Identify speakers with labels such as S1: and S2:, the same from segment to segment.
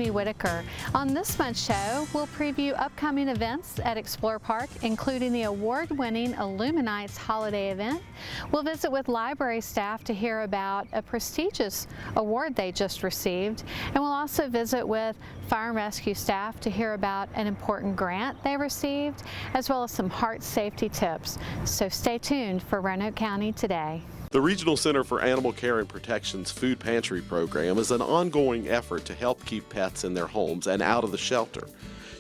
S1: Amy Whitaker. On this month's show, we'll preview upcoming events at Explore Park, including the award-winning Illuminates holiday event. We'll visit with library staff to hear about a prestigious award they just received, and we'll also visit with fire and rescue staff to hear about an important grant they received, as well as some heart safety tips. So stay tuned for Renault County Today.
S2: The Regional Center for Animal Care and Protection's Food Pantry program is an ongoing effort to help keep pets in their homes and out of the shelter.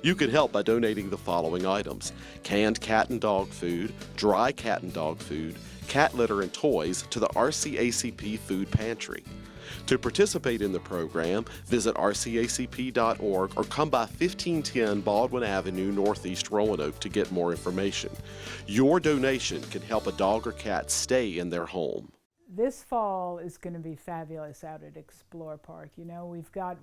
S2: You can help by donating the following items: canned cat and dog food, dry cat and dog food, cat litter and toys to the RCACP Food Pantry. To participate in the program, visit rcacp.org or come by 1510 Baldwin Avenue, Northeast Roanoke to get more information. Your donation can help a dog or cat stay in their home.
S3: This fall is going to be fabulous out at Explore Park. You know, we've got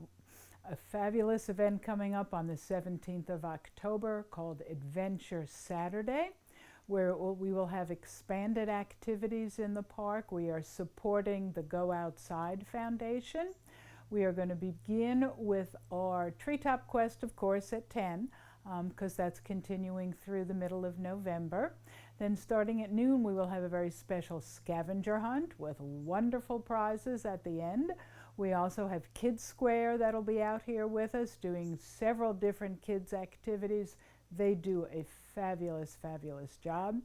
S3: a fabulous event coming up on the 17th of October called Adventure Saturday, where we will have expanded activities in the park. We are supporting the Go Outside Foundation. We are going to begin with our Treetop Quest, of course, at 10, because that's continuing through the middle of November. Then starting at noon, we will have a very special scavenger hunt with wonderful prizes at the end. We also have Kids Square that'll be out here with us doing several different kids activities. They do a fabulous, fabulous job.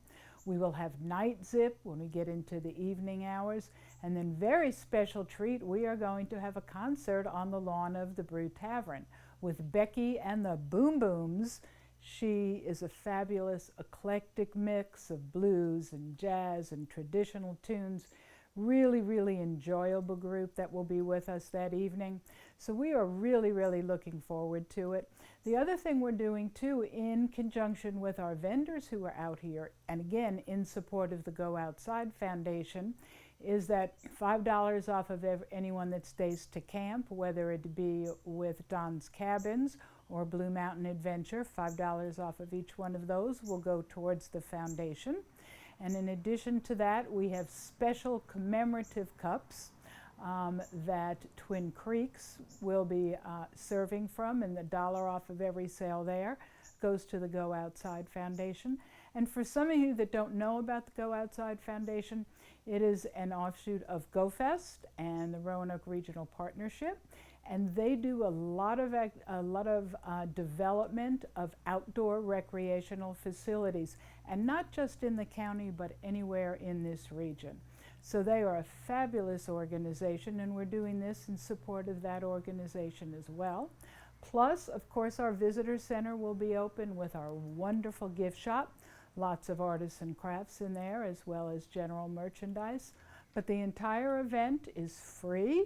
S3: We will have Night Zip when we get into the evening hours. And then very special treat, we are going to have a concert on the lawn of the Brew Tavern with Becky and the Boom Booms. She is a fabulous eclectic mix of blues and jazz and traditional tunes. Really, really enjoyable group that will be with us that evening. So we are really, really looking forward to it. The other thing we're doing too, in conjunction with our vendors who are out here, and again in support of the Go Outside Foundation, is that $5 off of anyone that stays to camp, whether it be with Don's Cabins or Blue Mountain Adventure. $5 off of each one of those will go towards the foundation. And in addition to that, we have special commemorative cups that Twin Creeks will be serving from, and the $1 off of every sale there goes to the Go Outside Foundation. And for some of you that don't know about the Go Outside Foundation, it is an offshoot of GoFest and the Roanoke Regional Partnership, and they do a lot of development of outdoor recreational facilities, and not just in the county, but anywhere in this region. So they are a fabulous organization, and we're doing this in support of that organization as well. Plus, of course, our visitor center will be open with our wonderful gift shop. Lots of artists and crafts in there, as well as general merchandise. But the entire event is free,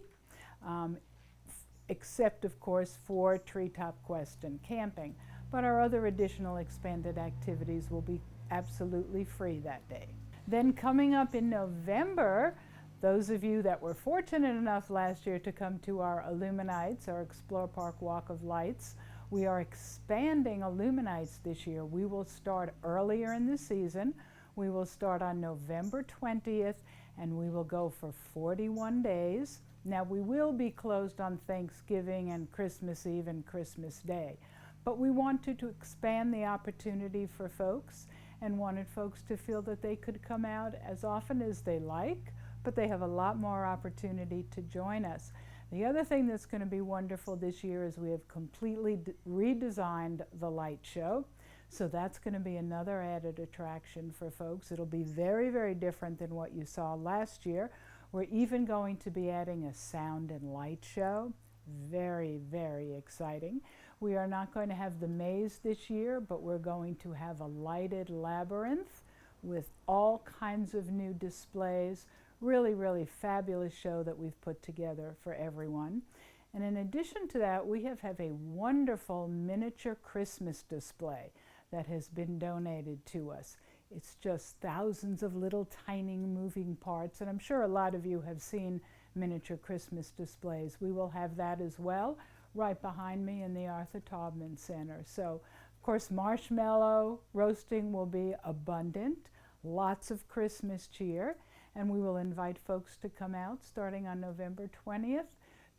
S3: except, of course, for Treetop Quest and camping. But our other additional expanded activities will be absolutely free that day. Then coming up in November, those of you that were fortunate enough last year to come to our Illuminates, our Explore Park Walk of Lights, we are expanding Illuminates this year. We will start earlier in the season. We will start on November 20th, and we will go for 41 days. Now, we will be closed on Thanksgiving and Christmas Eve and Christmas Day, but we wanted to expand the opportunity for folks and wanted folks to feel that they could come out as often as they like, but they have a lot more opportunity to join us. The other thing that's going to be wonderful this year is we have completely redesigned the light show. So that's going to be another added attraction for folks. It'll be very, very different than what you saw last year. We're even going to be adding a sound and light show. Very, very exciting. We are not going to have the maze this year, but we're going to have a lighted labyrinth with all kinds of new displays. Really, really fabulous show that we've put together for everyone. And in addition to that, we have a wonderful miniature Christmas display that has been donated to us. It's just thousands of little tiny moving parts, and I'm sure a lot of you have seen miniature Christmas displays. We will have that as well right behind me in the Arthur Taubman Center. So, of course, marshmallow roasting will be abundant, lots of Christmas cheer, and we will invite folks to come out starting on November 20th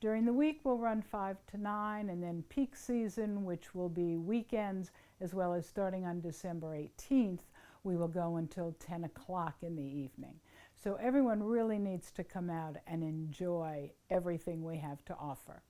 S3: During the week, we'll run 5 to 9, and then peak season, which will be weekends, as well as starting on December 18th, we will go until 10 o'clock in the evening. So everyone really needs to come out and enjoy everything we have to offer.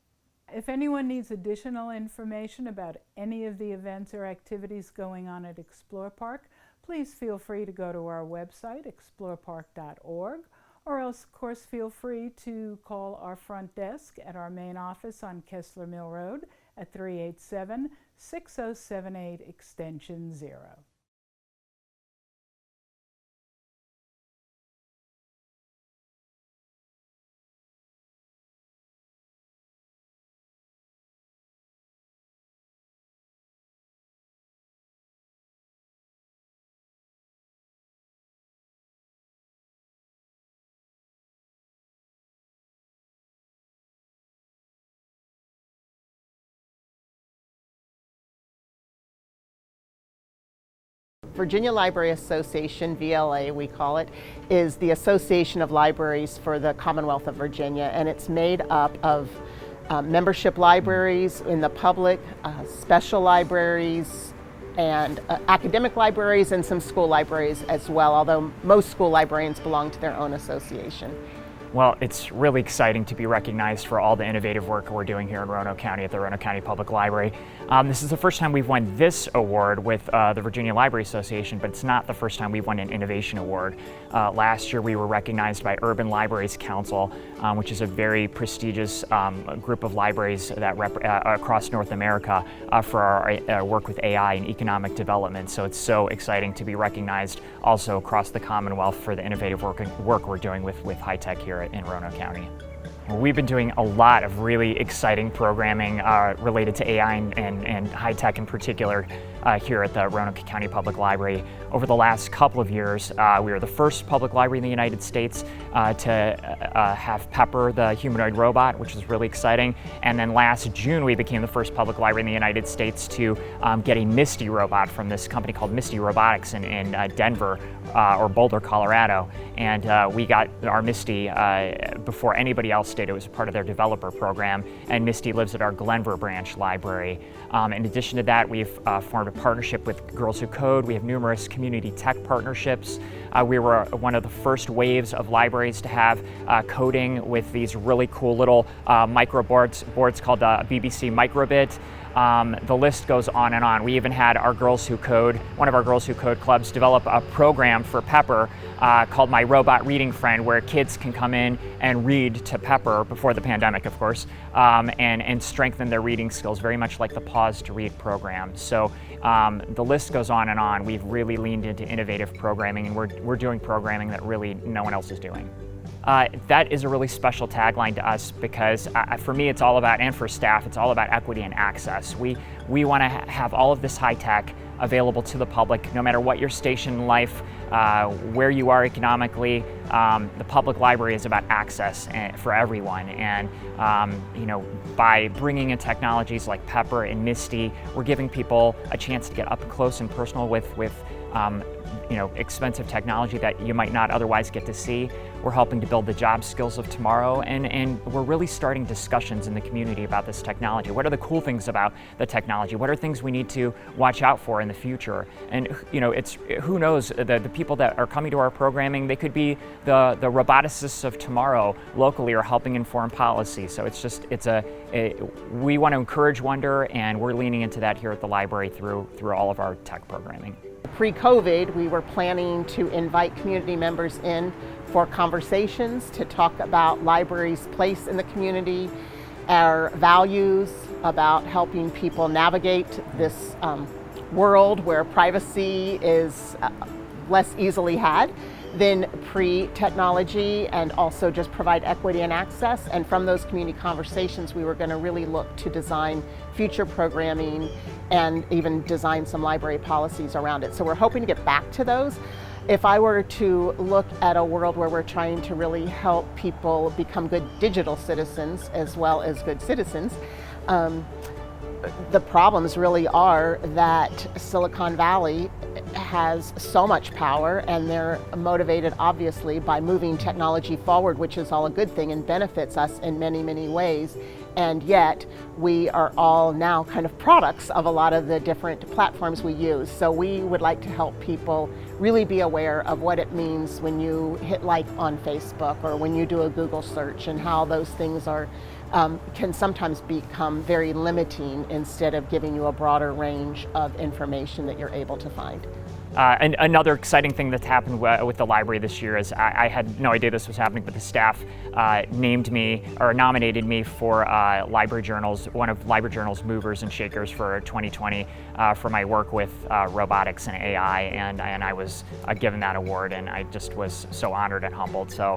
S3: If anyone needs additional information about any of the events or activities going on at Explore Park, please feel free to go to our website, explorepark.org, or else, of course, feel free to call our front desk at our main office on Kessler Mill Road at 387-6078 extension 0.
S4: Virginia Library Association, VLA we call it, is the Association of Libraries for the Commonwealth of Virginia, and it's made up of membership libraries in the public, special libraries, and academic libraries, and some school libraries as well, although most school librarians belong to their own association.
S5: Well, it's really exciting to be recognized for all the innovative work we're doing here in Roanoke County at the Roanoke County Public Library. This is the first time we've won this award with the Virginia Library Association, but it's not the first time we've won an innovation award. Last year we were recognized by Urban Libraries Council, which is a very prestigious group of libraries that across North America for our work with AI and economic development. So it's so exciting to be recognized also across the Commonwealth for the innovative work we're doing with high tech here in Roanoke County. We've been doing a lot of really exciting programming related to AI and high tech in particular here at the Roanoke County Public Library. Over the last couple of years, we were the first public library in the United States to have Pepper, the humanoid robot, which is really exciting. And then last June, we became the first public library in the United States to get a Misty robot from this company called Misty Robotics in Denver or Boulder, Colorado. And we got our Misty before anybody else did. It was part of their developer program, and Misty lives at our Glenver branch library. In addition to that, we've formed a partnership with Girls Who Code. We have numerous community tech partnerships. We were one of the first waves of libraries to have coding with these really cool little microboards called BBC Microbit. The list goes on and on. We even had our Girls Who Code, one of our Girls Who Code clubs, develop a program for Pepper called My Robot Reading Friend, where kids can come in and read to Pepper, before the pandemic, of course, and strengthen their reading skills, very much like the Pause to Read program. So the list goes on and on. We've really leaned into innovative programming, and we're doing programming that really no one else is doing. That is a really special tagline to us because for me it's all about, and for staff, it's all about equity and access. We want to have all of this high tech available to the public, no matter what your station in life, where you are economically. The public library is about access for everyone, and by bringing in technologies like Pepper and Misty, we're giving people a chance to get up close and personal with expensive technology that you might not otherwise get to see. We're helping to build the job skills of tomorrow, and we're really starting discussions in the community about this technology. What are the cool things about the technology? What are things we need to watch out for in the future? And who knows, the people that are coming to our programming, they could be the roboticists of tomorrow locally, or helping inform policy. So we want to encourage wonder, and we're leaning into that here at the library through all of our tech programming.
S4: Pre-COVID, we were planning to invite community members in for conversations to talk about libraries' place in the community, our values about helping people navigate this world where privacy is less easily had than pre-technology, and also just provide equity and access. And from those community conversations, we were going to really look to design future programming and even design some library policies around it. So we're hoping to get back to those. If I were to look at a world where we're trying to really help people become good digital citizens as well as good citizens, the problems really are that Silicon Valley has so much power, and they're motivated obviously by moving technology forward, which is all a good thing and benefits us in many, many ways. And yet we are all now kind of products of a lot of the different platforms we use. So we would like to help people really be aware of what it means when you hit like on Facebook or when you do a Google search, and how those things are can sometimes become very limiting instead of giving you a broader range of information that you're able to find.
S5: And another exciting thing that's happened with the library this year is I had no idea this was happening, but the staff named me or nominated me for Library Journal's, one of Library Journal's movers and shakers for 2020 for my work with robotics and AI, and I was given that award, and I just was so honored and humbled. So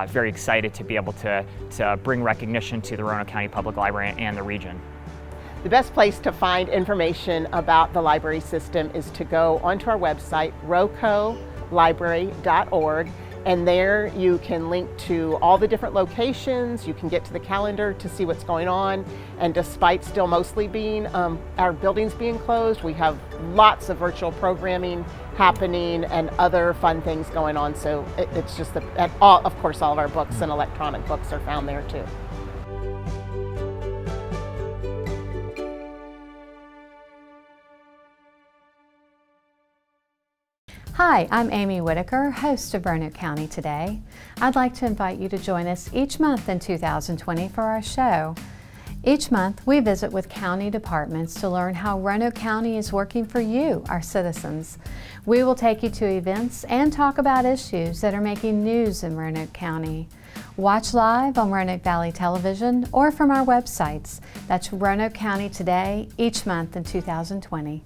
S5: very excited to be able to bring recognition to the Roanoke County Public Library and the region.
S4: The best place to find information about the library system is to go onto our website, rocolibrary.org, and there you can link to all the different locations. You can get to the calendar to see what's going on, and despite still mostly being our buildings being closed, we have lots of virtual programming happening and other fun things going on. So it's just of course all of our books and electronic books are found there too.
S1: Hi, I'm Amy Whitaker, host of Roanoke County Today. I'd like to invite you to join us each month in 2020 for our show. Each month, we visit with county departments to learn how Roanoke County is working for you, our citizens. We will take you to events and talk about issues that are making news in Roanoke County. Watch live on Roanoke Valley Television or from our websites. That's Roanoke County Today each month in 2020.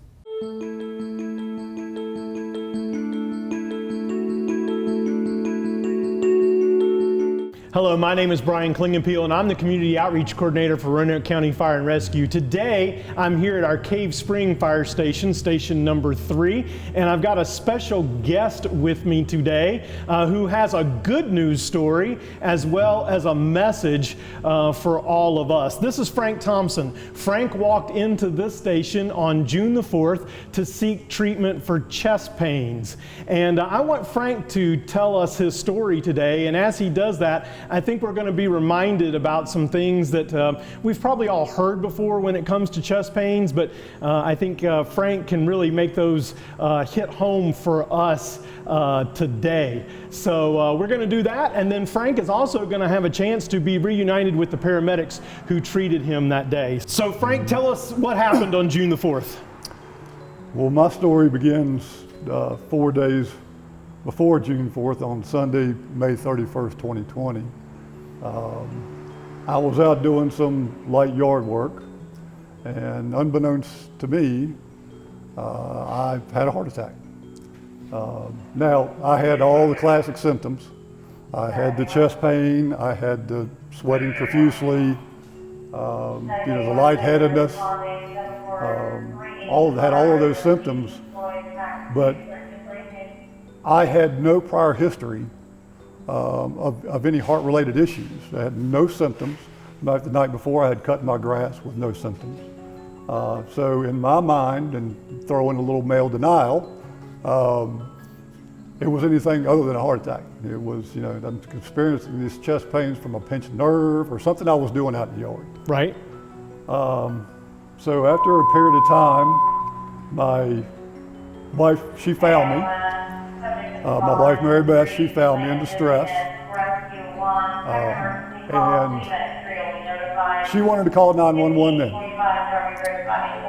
S6: Hello, my name is Brian Klingenpeel, and I'm the Community Outreach Coordinator for Roanoke County Fire and Rescue. Today, I'm here at our Cave Spring Fire Station, station number 3, and I've got a special guest with me today who has a good news story as well as a message for all of us. This is Frank Thompson. Frank walked into this station on June the 4th to seek treatment for chest pains. And I want Frank to tell us his story today, and as he does that, I think we're going to be reminded about some things that we've probably all heard before when it comes to chest pains, but I think Frank can really make those hit home for us today. So we're going to do that, and then Frank is also going to have a chance to be reunited with the paramedics who treated him that day. So Frank, tell us what happened on June the 4th.
S7: Well, my story begins 4 days before June 4th on Sunday, May 31st, 2020. I was out doing some light yard work, and unbeknownst to me, I had a heart attack. Now, I had all the classic symptoms. I had the chest pain, I had the sweating profusely, the lightheadedness, had all of those symptoms, but I had no prior history of any heart-related issues. I had no symptoms. The night before, I had cut my grass with no symptoms. So in my mind, and throw in a little male denial, it was anything other than a heart attack. It was, I'm experiencing these chest pains from a pinched nerve or something I was doing out in the yard.
S6: Right.
S7: So after a period of time, my wife, she found me. My wife, Mary Beth, she found me in distress. And she wanted to call 911 then.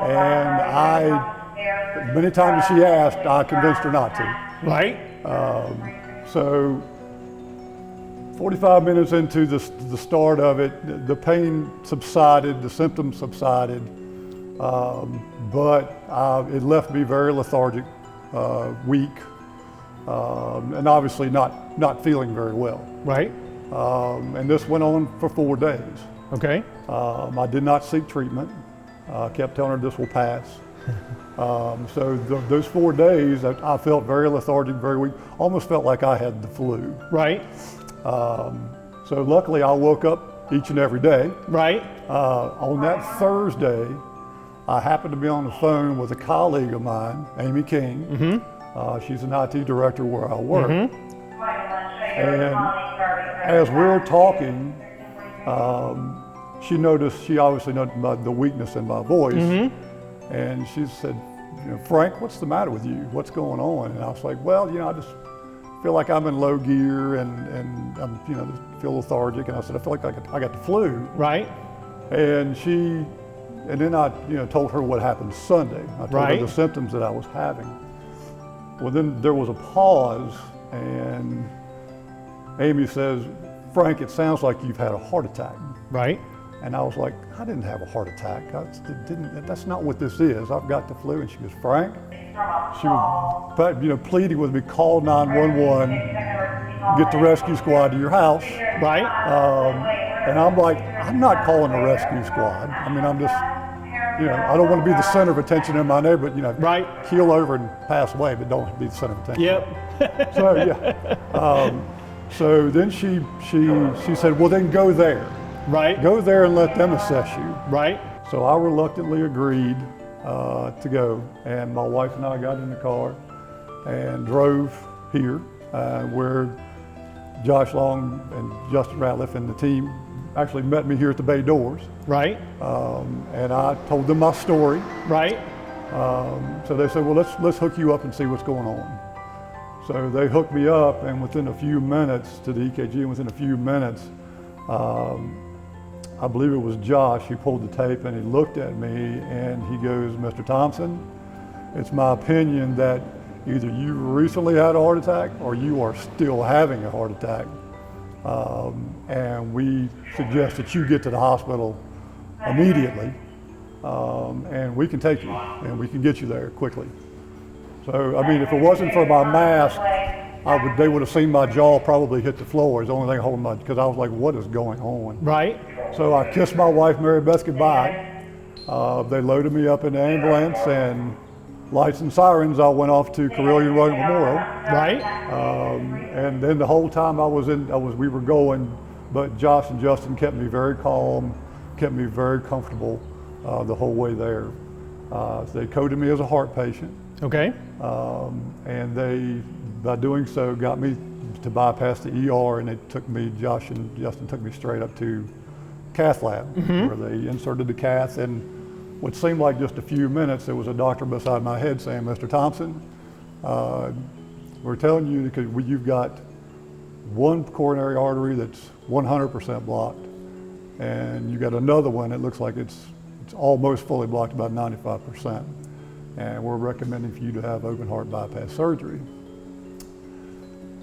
S7: And many times she asked, I convinced her not to.
S6: Right.
S7: So 45 minutes into the start of it, the pain subsided, the symptoms subsided, but it left me very lethargic, weak, and obviously not feeling very well.
S6: Right.
S7: And this went on for 4 days.
S6: Okay.
S7: I did not seek treatment. I kept telling her this will pass. So those 4 days, I felt very lethargic, very weak, almost felt like I had the flu.
S6: Right.
S7: So luckily I woke up each and every day.
S6: Right.
S7: On that Thursday, I happened to be on the phone with a colleague of mine, Amy King. She's an IT director where I work. And as we were talking, she obviously noticed the weakness in my voice. And she said, Frank, what's the matter with you? What's going on? And I was like, well, I just feel like I'm in low gear and I'm, feel lethargic. And I said, I feel like I got the flu.
S6: Right.
S7: And then I, told her what happened Sunday. I told her the symptoms that I was having. Well, then there was a pause, and Amy says, Frank, it sounds like you've had a heart attack.
S6: Right.
S7: And I was like, I didn't have a heart attack. That's not what this is. I've got the flu. And she goes, Frank, she was, pleading with me, call 911, get the rescue squad to your house.
S6: Right.
S7: And I'm like, I'm not calling the rescue squad. I mean, I'm just, I don't want to be the center of attention in my neighborhood, keel over and pass away, but don't be the center of attention.
S6: Yep.
S7: So, yeah. So then she said, well, then go there.
S6: Right.
S7: Go there and let them assess you.
S6: Right.
S7: So I reluctantly agreed to go, and my wife and I got in the car and drove here, where Josh Long and Justin Ratliff and the team actually met me here at the bay doors.
S6: Right.
S7: And I told them my story.
S6: Right.
S7: So they said, well, let's hook you up and see what's going on. So they hooked me up, and within a few minutes to the EKG, and within a few minutes, I believe it was Josh, he pulled the tape and he looked at me and he goes, Mr. Thompson, it's my opinion that either you recently had a heart attack or you are still having a heart attack. And we suggest that you get to the hospital immediately, and we can take you and we can get you there quickly. So, I mean, if it wasn't for my mask, they would have seen my jaw probably hit the floor. It's the only thing holding because I was like, what is going on?
S6: Right.
S7: So I kissed my wife, Mary Beth, goodbye. They loaded me up in the ambulance, and lights and sirens, I went off to Carilion Road Memorial.
S6: Right.
S7: And then the whole time we were going, but Josh and Justin kept me very calm, kept me very comfortable the whole way there. They coded me as a heart patient.
S6: Okay.
S7: And they, by doing so, got me to bypass the ER, and Josh and Justin took me straight up to cath lab, where they inserted the cath, and what seemed like just a few minutes, there was a doctor beside my head saying, Mr. Thompson, we're telling you because you've got one coronary artery that's 100% blocked, and you got another one that looks like it's almost fully blocked, about 95%. And we're recommending for you to have open heart bypass surgery.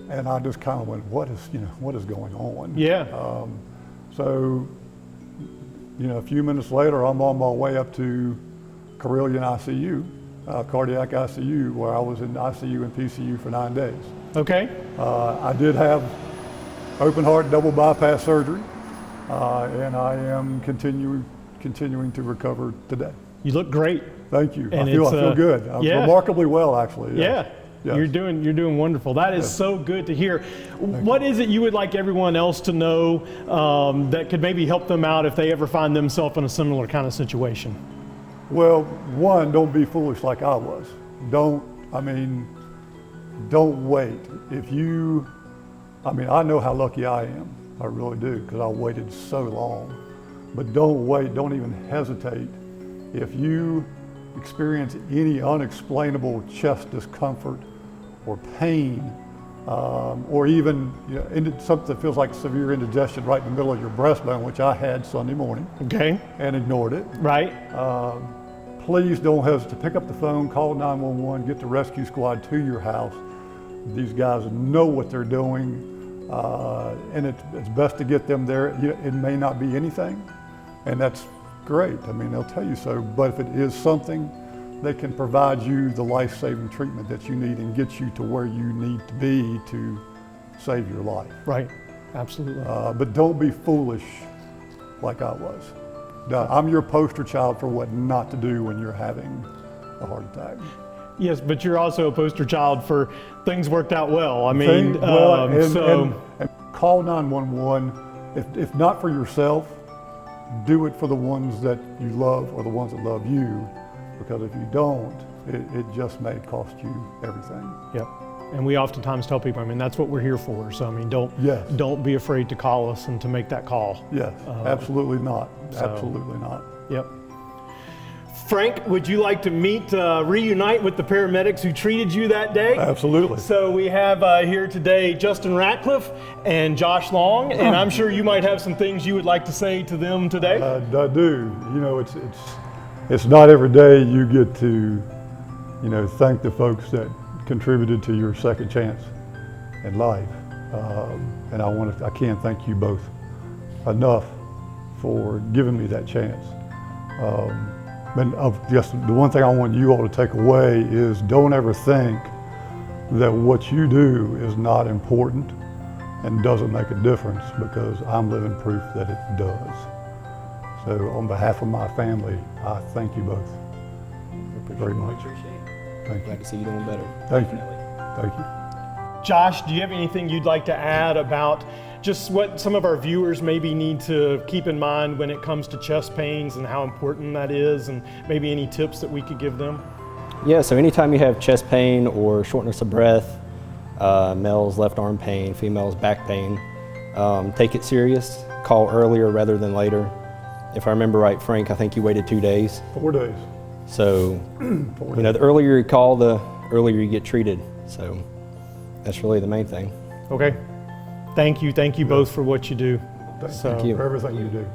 S7: And I just kind of went, what is going on?
S6: Yeah.
S7: So, a few minutes later, I'm on my way up to Carilion ICU, cardiac ICU, where I was in ICU and PCU for 9 days.
S6: Okay.
S7: I did have open heart double bypass surgery, and I am continuing to recover today.
S6: You look great.
S7: Thank you.
S6: And
S7: I feel good. Remarkably well, actually.
S6: Yeah. Yes. You're doing wonderful. That is so good to hear. What is it you would like everyone else to know that could maybe help them out if they ever find themselves in a similar kind of situation?
S7: Well, one, don't be foolish like I was. Don't wait. I know how lucky I am. I really do, because I waited so long. But don't wait. Don't even hesitate. If you experience any unexplainable chest discomfort or pain, or even something that feels like severe indigestion right in the middle of your breastbone, which I had Sunday morning, and ignored it.
S6: Right.
S7: Please don't hesitate. Pick up the phone, call 911, get the rescue squad to your house. These guys know what they're doing, and it's best to get them there. It may not be anything, and that's great. They'll tell you so, but if it is something, they can provide you the life-saving treatment that you need and get you to where you need to be to save your life.
S6: Right, absolutely.
S7: But don't be foolish like I was. I'm your poster child for what not to do when you're having a heart attack.
S6: Yes, but you're also a poster child for things worked out well.
S7: And call 911. If not for yourself, do it for the ones that you love or the ones that love you, because if you don't, it just may cost you everything.
S6: Yep. And we oftentimes tell people, I mean, that's what we're here for. So, I mean, don't be afraid to call us and to make that call.
S7: Yes, absolutely not. Absolutely not.
S6: Yep. Frank, would you like to reunite with the paramedics who treated you that day?
S7: Absolutely.
S6: So we have here today Justin Ratcliffe and Josh Long, and I'm sure you might have some things you would like to say to them today.
S7: I do. You know, it's not every day you get to, you know, thank the folks that contributed to your second chance in life, and I can't thank you both enough for giving me that chance. Just the one thing I want you all to take away is don't ever think that what you do is not important and doesn't make a difference, because I'm living proof that it does. So on behalf of my family, I thank you both very much. Thank you.
S8: Glad to see you doing better.
S7: Thank you. Thank you.
S6: Josh, do you have anything you'd like to add about just what some of our viewers maybe need to keep in mind when it comes to chest pains and how important that is, and maybe any tips that we could give them?
S8: Yeah, so anytime you have chest pain or shortness of breath, male's left arm pain, female's back pain, take it serious. Call earlier rather than later. If I remember right, Frank, I think you waited 2 days.
S7: 4 days.
S8: So, you know, the earlier you call, the earlier you get treated. So that's really the main thing.
S6: Okay. Thank you both for what you do.
S7: Thank you for everything you do.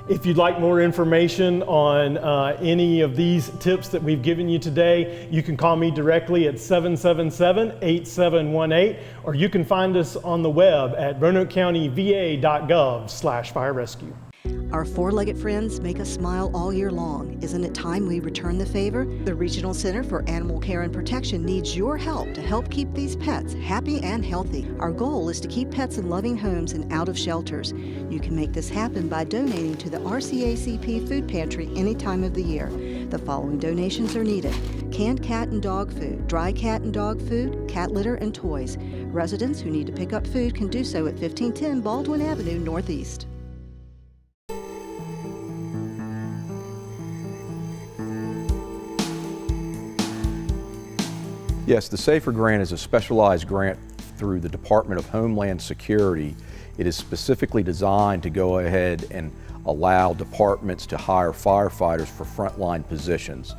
S6: If you'd like more information on any of these tips that we've given you today, you can call me directly at 777-8718, or you can find us on the web at roanokecountyva.gov/fire rescue.
S9: Our four-legged friends make us smile all year long. Isn't it time we return the favor? The Regional Center for Animal Care and Protection needs your help to help keep these pets happy and healthy. Our goal is to keep pets in loving homes and out of shelters. You can make this happen by donating to the RCACP Food Pantry any time of the year. The following donations are needed: canned cat and dog food, dry cat and dog food, cat litter, and toys. Residents who need to pick up food can do so at 1510 Baldwin Avenue Northeast.
S10: Yes, the SAFER grant is a specialized grant through the Department of Homeland Security. It is specifically designed to go ahead and allow departments to hire firefighters for frontline positions.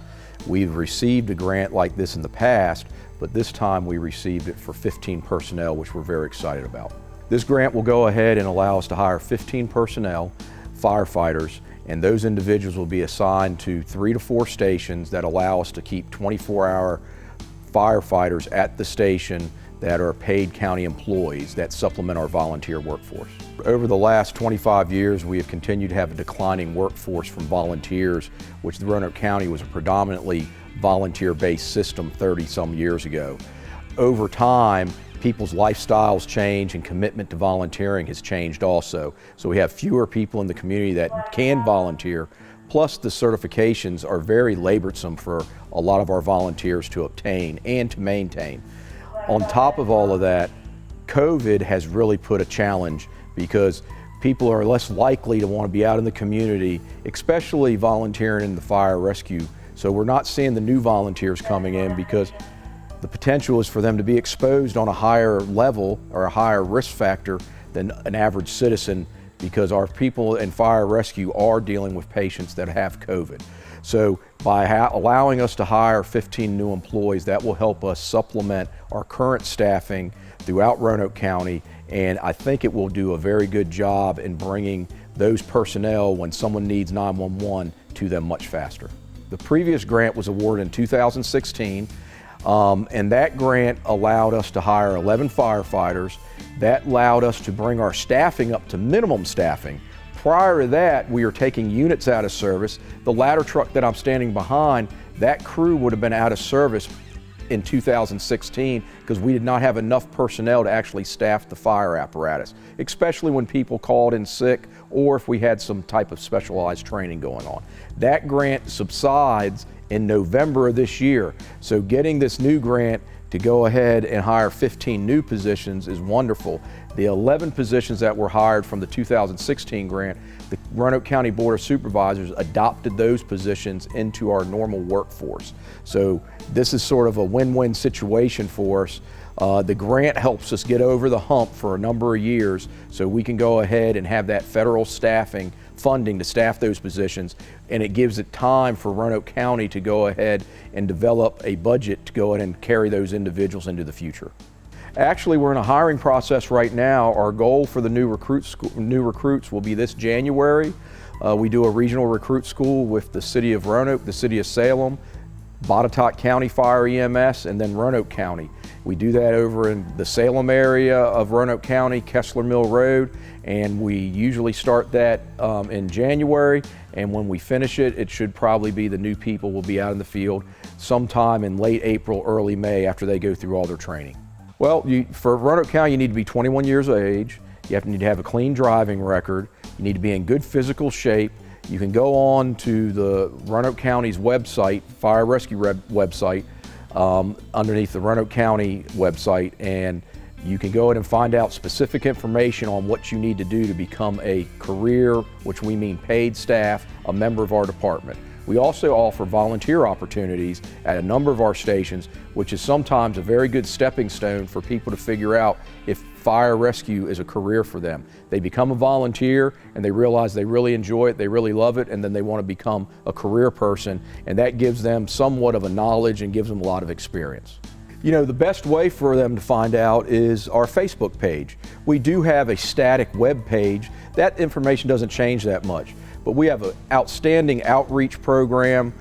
S10: We've received a grant like this in the past, but this time we received it for 15 personnel, which we're very excited about. This grant will go ahead and allow us to hire 15 personnel, firefighters, and those individuals will be assigned to 3 to 4 stations that allow us to keep 24-hour firefighters at the station that are paid county employees that supplement our volunteer workforce. Over the last 25 years, we have continued to have a declining workforce from volunteers, which the Roanoke County was a predominantly volunteer-based system 30-some years ago. Over time, people's lifestyles change and commitment to volunteering has changed also. So we have fewer people in the community that can volunteer, plus the certifications are very laborsome for a lot of our volunteers to obtain and to maintain. On top of all of that, COVID has really put a challenge because people are less likely to want to be out in the community, especially volunteering in the fire rescue. So we're not seeing the new volunteers coming in because the potential is for them to be exposed on a higher level or a higher risk factor than an average citizen, because our people in fire rescue are dealing with patients that have COVID. So by allowing us to hire 15 new employees, that will help us supplement our current staffing throughout Roanoke County, and I think it will do a very good job in bringing those personnel when someone needs 911 to them much faster. The previous grant was awarded in 2016, and that grant allowed us to hire 11 firefighters. That allowed us to bring our staffing up to minimum staffing. Prior to that, we were taking units out of service. The ladder truck that I'm standing behind, that crew would have been out of service in 2016 because we did not have enough personnel to actually staff the fire apparatus, especially when people called in sick or if we had some type of specialized training going on. That grant subsides in November of this year. So getting this new grant to go ahead and hire 15 new positions is wonderful. The 11 positions that were hired from the 2016 grant, the Roanoke County Board of Supervisors adopted those positions into our normal workforce. So this is sort of a win-win situation for us. The grant helps us get over the hump for a number of years so we can go ahead and have that federal staffing funding to staff those positions, and it gives it time for Roanoke County to go ahead and develop a budget to go ahead and carry those individuals into the future. Actually, we're in a hiring process right now. Our goal for the new recruits will be this January. We do a regional recruit school with the City of Roanoke, the City of Salem, Botetourt County Fire EMS, and then Roanoke County. We do that over in the Salem area of Roanoke County, Kessler Mill Road, and we usually start that in January, and when we finish it, it should probably be the new people will be out in the field sometime in late April, early May after they go through all their training. Well, for Roanoke County, you need to be 21 years of age, you need to have a clean driving record, you need to be in good physical shape. You can go on to the Roanoke County's website, fire rescue website, underneath the Roanoke County website, and you can go ahead and find out specific information on what you need to do to become a career, which we mean paid staff, a member of our department. We also offer volunteer opportunities at a number of our stations, which is sometimes a very good stepping stone for people to figure out if fire rescue is a career for them. They become a volunteer and they realize they really enjoy it, they really love it, and then they want to become a career person, and that gives them somewhat of a knowledge and gives them a lot of experience. You know, the best way for them to find out is our Facebook page. We do have a static web page. That information doesn't change that much, but we have an outstanding outreach program.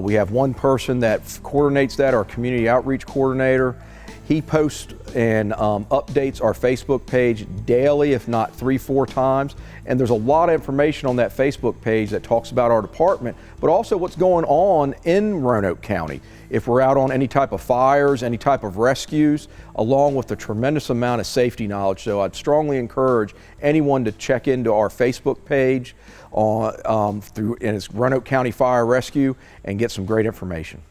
S10: We have one person that coordinates that, our community outreach coordinator. He posts and updates our Facebook page daily, if not 3-4 times. And there's a lot of information on that Facebook page that talks about our department, but also what's going on in Roanoke County. If we're out on any type of fires, any type of rescues, along with a tremendous amount of safety knowledge. So I'd strongly encourage anyone to check into our Facebook page and it's Roanoke County Fire Rescue, and get some great information.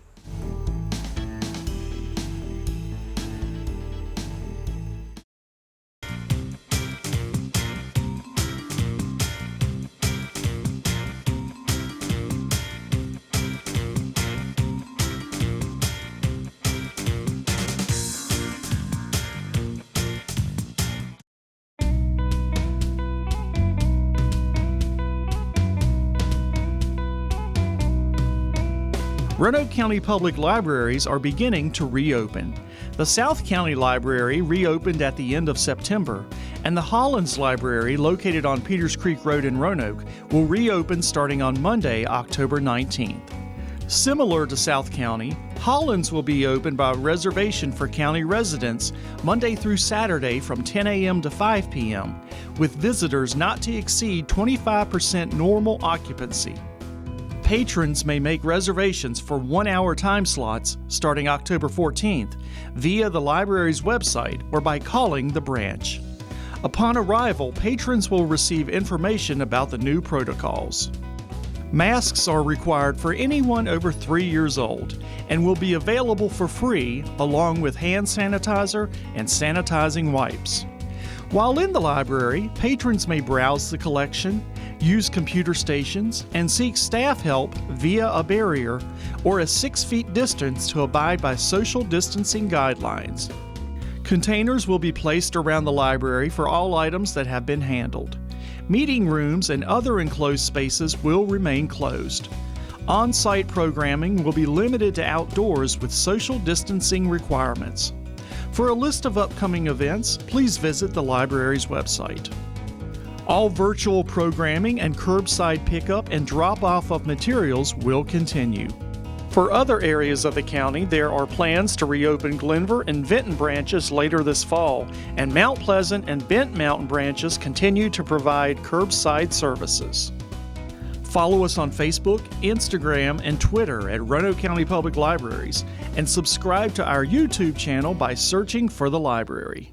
S11: Renault County Public Libraries are beginning to reopen. The South County Library reopened at the end of September, and the Hollins Library, located on Peters Creek Road in Roanoke, will reopen starting on Monday, October 19th. Similar to South County, Hollins will be open by reservation for county residents Monday through Saturday from 10 a.m. to 5 p.m., with visitors not to exceed 25% normal occupancy. Patrons may make reservations for 1-hour time slots starting October 14th via the library's website or by calling the branch. Upon arrival, patrons will receive information about the new protocols. Masks are required for anyone over 3 years old and will be available for free along with hand sanitizer and sanitizing wipes. While in the library, patrons may browse the collection, use computer stations, and seek staff help via a barrier or a 6-feet distance to abide by social distancing guidelines. Containers will be placed around the library for all items that have been handled. Meeting rooms and other enclosed spaces will remain closed. On-site programming will be limited to outdoors with social distancing requirements. For a list of upcoming events, please visit the library's website. All virtual programming and curbside pickup and drop-off of materials will continue. For other areas of the county, there are plans to reopen Glenvar and Vinton branches later this fall, and Mount Pleasant and Bent Mountain branches continue to provide curbside services. Follow us on Facebook, Instagram, and Twitter at Roanoke County Public Libraries, and subscribe to our YouTube channel by searching for the library.